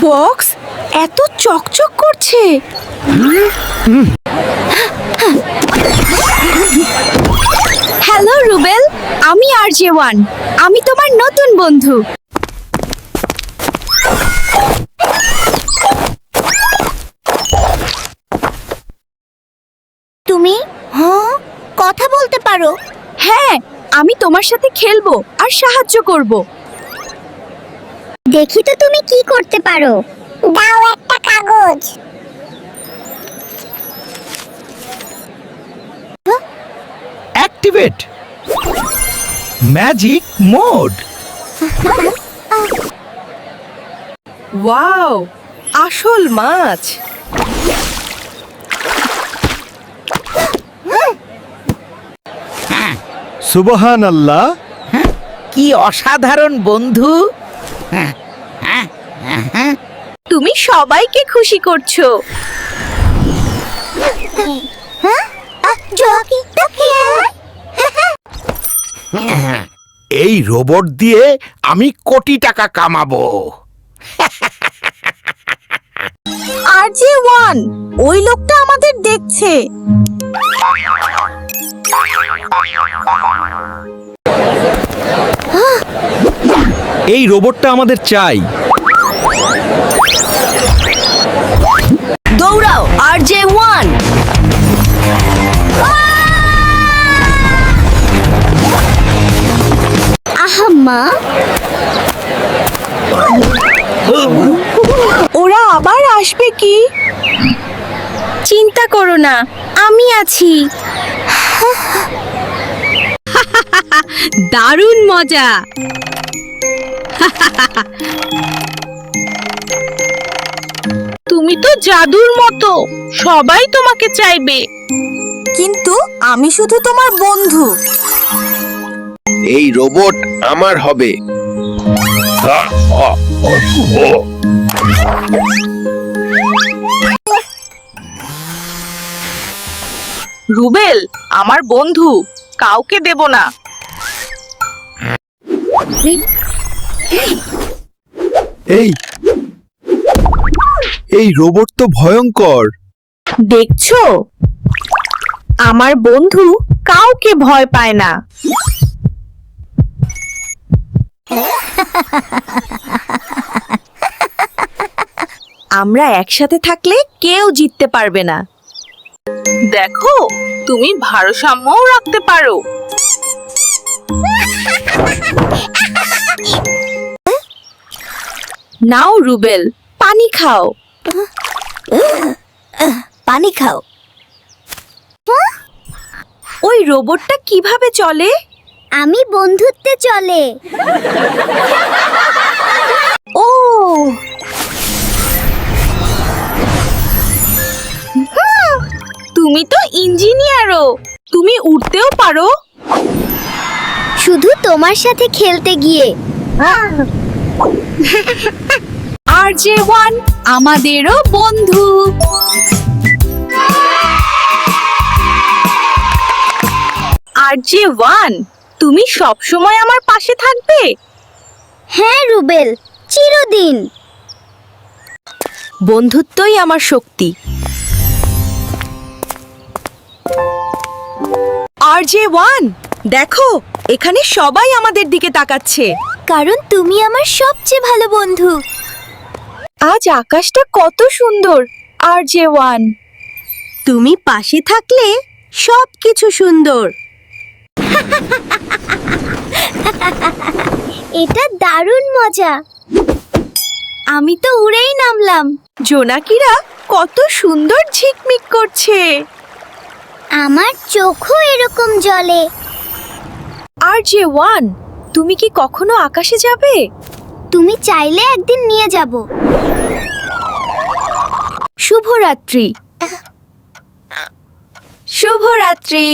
Box এত চকচক করছে। হ্যালো রুবেল, আমি RJ1, আমি তোমার নতুন বন্ধু। তুমি কথা বলতে পারো? হ্যাঁ, আমি তোমার সাথে খেলবো আর সাহায্য করব। দেখি তো তুমি কি করতে পারো। দাও একটা কাগজ। Activate magic mode. ওয়াও, আসল মাছ। সুবহানাল্লাহ, কি অসাধারণ বন্ধু। তুমি সবাইকে খুশি করছো। এই রোবট দিয়ে আমি কোটি টাকা কামাবো। RJ1, ওই লোকটা আমাদের দেখছে। এই রোবটটা আমাদের চাই। দৌড়াও RJ1। আহাম্মা, ওরা আবার আসবে কি? চিন্তা করো না, আমি আছি। দারুণ মজা। তুমি তো জাদুর মতো, সবাই তোমাকে চাইবে। কিন্তু আমি শুধু তোমার বন্ধু। এই রোবট আমার হবে। রুবেল আমার বন্ধু, কাউকে দেব না। এই রোবট তো ভয়ঙ্কর। দেখছো, আমার বন্ধু কাউকে ভয় পায় না। আমরা একসাথে থাকলে কেউ জিততে পারবে না। দেখো, তুমি ভারসাম্যও রাখতে পারো। নাও রুবেল, পানি খাও। পানি খাও। ওই রোবটটা কিভাবে চলে? আমি বন্ধুত্বে চলে। ও, তুমি তো ইঞ্জিনিয়ারও, তুমি উড়তেও পারো। শুধু তোমার সাথে খেলতে গিয়ে। RJ1 আমাদেরও বন্ধু। RJ1, তুমি সবসময় আমার পাশে থাকবে। হ্যাঁ রুবেল, চিরদিন। বন্ধুত্বই আমার শক্তি। RJ1, দেখো, এখানে সবাই আমাদের দিকে তাকাচ্ছে। কারণ তুমি আমার সবচেয়ে ভালো বন্ধু। আজ আকাশটা কত সুন্দর। RJ1, তুমি পাশে থাকলে সবকিছু সুন্দর। এটা দারুণ মজা। আমি তো উড়েই নামলাম। জোনাকিরা কত সুন্দর ঝিকমিক করছে। আমার চোখও এরকম জ্বলে। RJ1, তুমি কি কখনো আকাশে যাবে? তুমি চাইলে একদিন নিয়ে যাব। শুভরাত্রি। শুভরাত্রি।